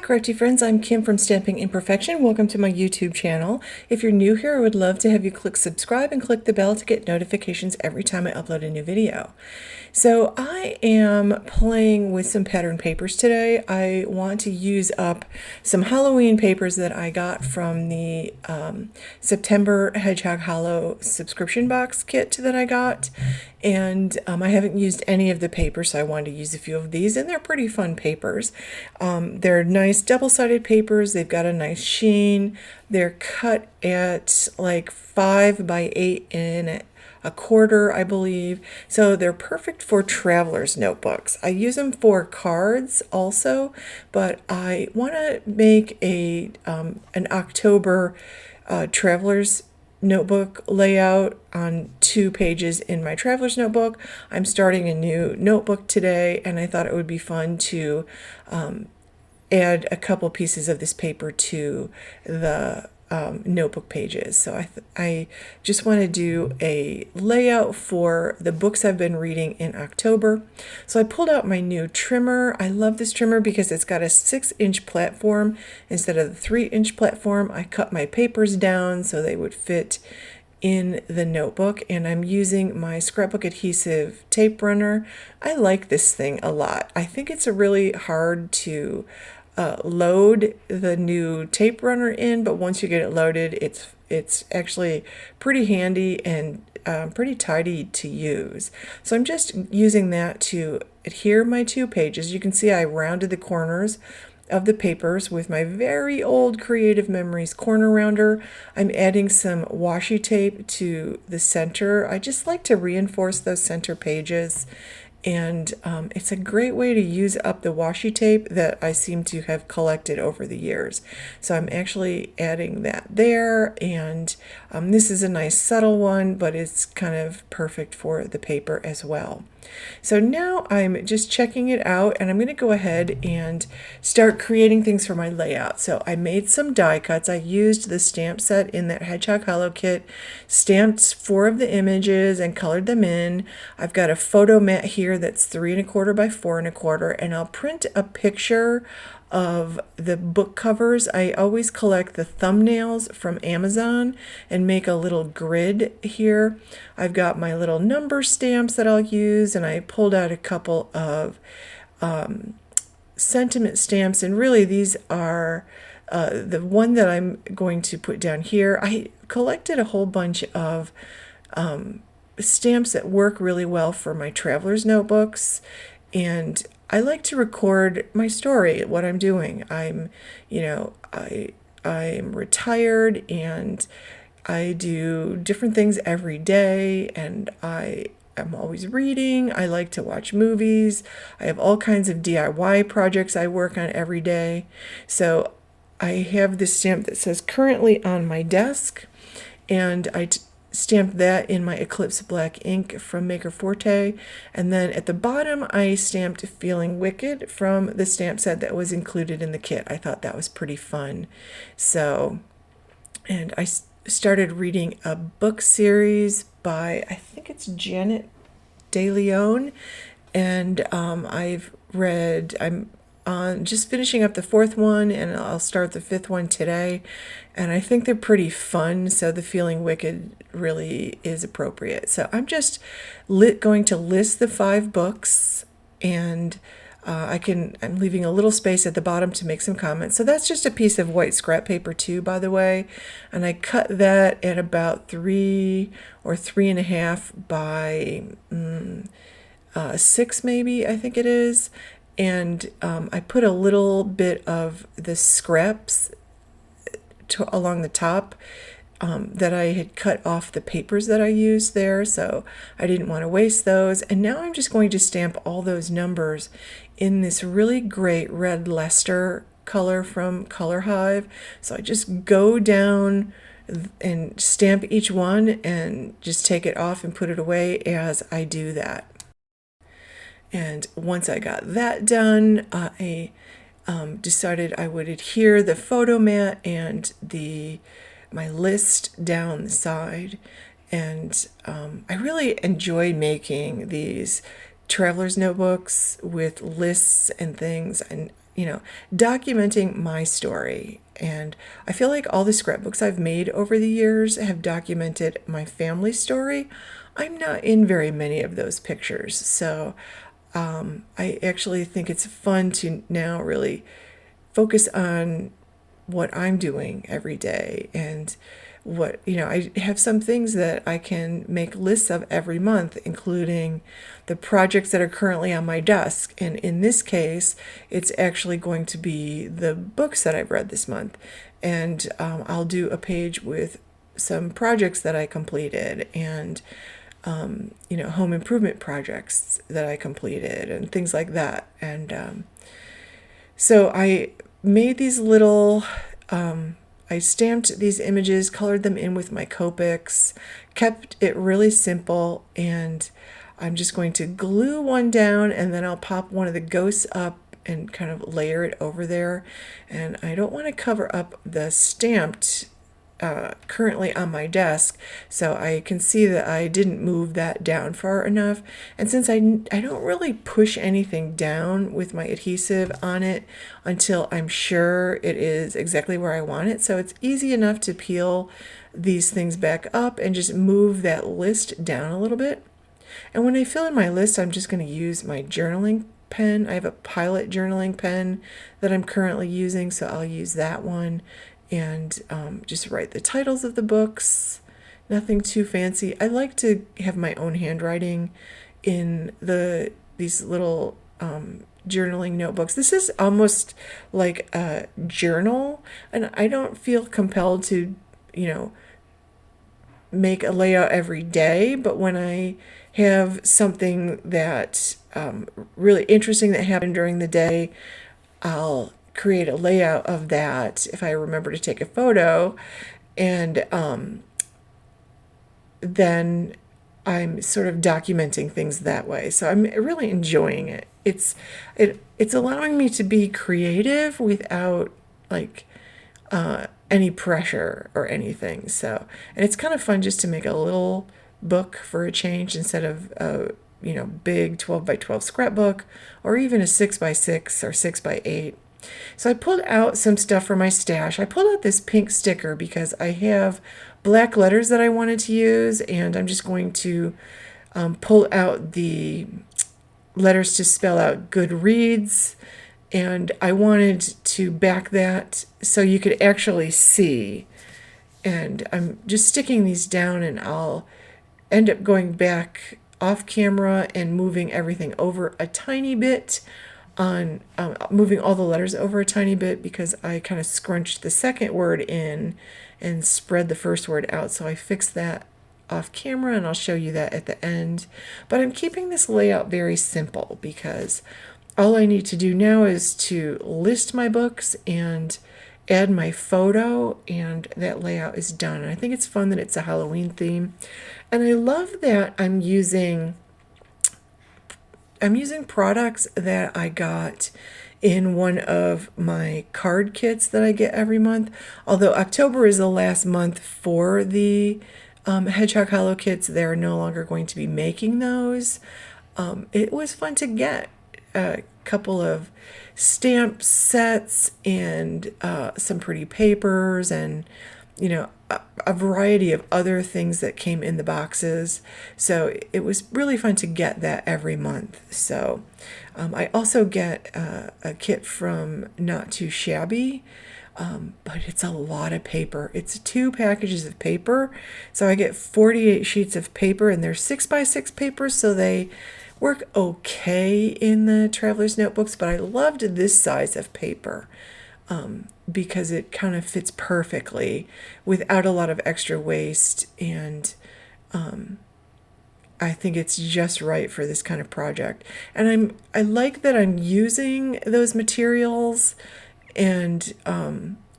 crafty friends, I'm Kim from Stamping Imperfection. Welcome to my YouTube channel. If you're new here, I would love to have you click subscribe and click the bell to get notifications every time I upload a new video. So I am playing with some pattern papers today. I want to use up some Halloween papers that I got from the September Hedgehog Hollow subscription box kit that I got. And I haven't used any of the papers, so I wanted to use a few of these, and they're pretty fun papers. They're nice double-sided papers. They've got a nice sheen. They're cut at like 5 by 8 and a quarter, I believe. So they're perfect for traveler's notebooks. I use them for cards also, but I want to make an October traveler's notebook layout on 2 pages in my traveler's notebook. I'm starting a new notebook today, and I thought it would be fun to add a couple pieces of this paper to the notebook pages. So I just want to do a layout for the books I've been reading in October. So I pulled out my new trimmer. I love this trimmer because it's got a 6-inch platform instead of the 3-inch platform. I cut my papers down so they would fit in the notebook, and I'm using my scrapbook adhesive tape runner. I like this thing a lot. I think it's a really hard to load the new tape runner in, but once you get it loaded, it's actually pretty handy and pretty tidy to use. So I'm just using that to adhere my 2 pages. You can see I rounded the corners of the papers with my very old Creative Memories corner rounder. I'm adding some washi tape to the center. I just like to reinforce those center pages, and it's a great way to use up the washi tape that I seem to have collected over the years. So I'm actually adding that there, and this is a nice subtle one, but it's kind of perfect for the paper as well. So now I'm just checking it out, and I'm going to go ahead and start creating things for my layout. So I made some die cuts. I used the stamp set in that Hedgehog Hollow kit, stamped 4 of the images and colored them in. I've got a photo mat here that's 3 1/4 by 4 1/4, and I'll print a picture of the book covers. I always collect the thumbnails from Amazon and make a little grid here. I've got my little number stamps that I'll use, and I pulled out a couple of sentiment stamps, and really these are the one that I'm going to put down here. I collected a whole bunch of stamps that work really well for my traveler's notebooks, and I like to record my story, what I'm doing. I'm retired, and I do different things every day, and I'm always reading. I like to watch movies. I have all kinds of DIY projects I work on every day. So I have this stamp that says currently on my desk, and I stamped that in my Eclipse black ink from Maker Forte, and then at the bottom I stamped Feeling Wicked from the stamp set that was included in the kit. I thought that was pretty fun. So, and I started reading a book series by, I think it's Janet De Leon, and I'm just finishing up the 4th one, and I'll start the 5th one today, and I think they're pretty fun, so the Feeling Wicked really is appropriate. So I'm just going to list the 5 books, and I'm leaving a little space at the bottom to make some comments. So that's just a piece of white scrap paper too, by the way, and I cut that at about 3 or 3.5 by 6 maybe, I think it is. And I put a little bit of the scraps along the top that I had cut off the papers that I used there, so I didn't want to waste those. And now I'm just going to stamp all those numbers in this really great red Leicester color from Hive. So I just go down and stamp each one and just take it off and put it away as I do that. And once I got that done, I decided I would adhere the photo mat and my list down the side. And I really enjoy making these traveler's notebooks with lists and things. And documenting my story. And I feel like all the scrapbooks I've made over the years have documented my family story. I'm not in very many of those pictures, so I actually think it's fun to now really focus on what I'm doing every day and I have some things that I can make lists of every month, including the projects that are currently on my desk. And in this case, it's actually going to be the books that I've read this month. And I'll do a page with some projects that I completed and home improvement projects that I completed and things like that. And so I made these little, I stamped these images, colored them in with my Copics, kept it really simple, and I'm just going to glue one down and then I'll pop one of the ghosts up and kind of layer it over there. And I don't want to cover up the stamped currently on my desk, so I can see that I didn't move that down far enough. And since I don't really push anything down with my adhesive on it until I'm sure it is exactly where I want it, so it's easy enough to peel these things back up and just move that list down a little bit. And when I fill in my list, I'm just going to use my journaling pen. I have a Pilot journaling pen that I'm currently using, so I'll use that one and just write the titles of the books. Nothing too fancy. I like to have my own handwriting in these little journaling notebooks. This is almost like a journal, and I don't feel compelled to, make a layout every day, but when I have something that really interesting that happened during the day, I'll create a layout of that if I remember to take a photo, and then I'm sort of documenting things that way. So I'm really enjoying it. It's allowing me to be creative without any pressure or anything. So, and it's kind of fun just to make a little book for a change instead of a big 12 by 12 scrapbook, or even a 6 by 6 or 6 by 8. So I pulled out some stuff from my stash. I pulled out this pink sticker because I have black letters that I wanted to use, and I'm just going to pull out the letters to spell out good reads, and I wanted to back that so you could actually see. And I'm just sticking these down, and I'll end up going back off camera and moving everything over a tiny bit on moving all the letters over a tiny bit, because I kind of scrunched the second word in and spread the first word out. So I fixed that off camera, and I'll show you that at the end. But I'm keeping this layout very simple because all I need to do now is to list my books and add my photo, and that layout is done. And I think it's fun that it's a Halloween theme. And I love that I'm using products that I got in one of my card kits that I get every month. Although October is the last month for the Hedgehog Hollow kits, they're no longer going to be making those. It was fun to get a couple of stamp sets and some pretty papers and a variety of other things that came in the boxes. So it was really fun to get that every month. So I also get a kit from Not Too Shabby, but it's a lot of paper. It's 2 packages of paper. So I get 48 sheets of paper, and they're 6 by 6 papers, so they work okay in the traveler's notebooks, but I loved this size of paper. Because it kind of fits perfectly without a lot of extra waste, and I think it's just right for this kind of project. And I like that I'm using those materials and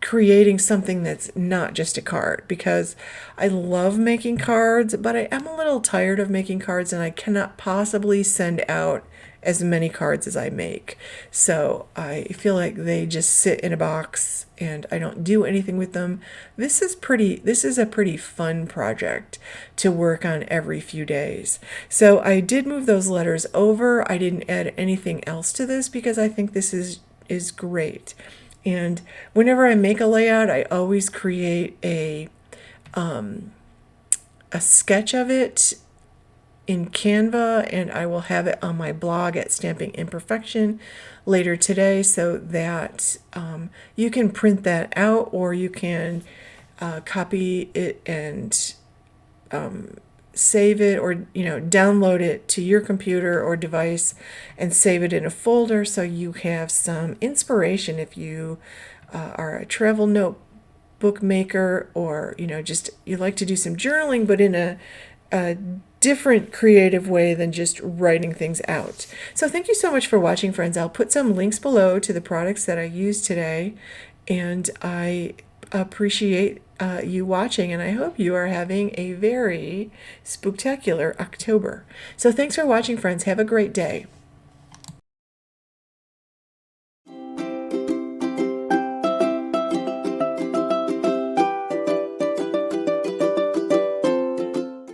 creating something that's not just a card, because I love making cards, but I am a little tired of making cards, and I cannot possibly send out as many cards as I make. So I feel like they just sit in a box and I don't do anything with them. This is a pretty fun project to work on every few days. So I did move those letters over. I didn't add anything else to this because I think this is is great. And whenever I make a layout, I always create a sketch of it in Canva, and I will have it on my blog at Stamping Imperfection later today, so that you can print that out, or you can copy it and save it, or download it to your computer or device and save it in a folder, so you have some inspiration if you are a travel notebook maker, or just you like to do some journaling, but in a different creative way than just writing things out. So thank you so much for watching, friends. I'll put some links below to the products that I used today, and I appreciate you watching, and I hope you are having a very spooktacular October. So thanks for watching, friends. Have a great day.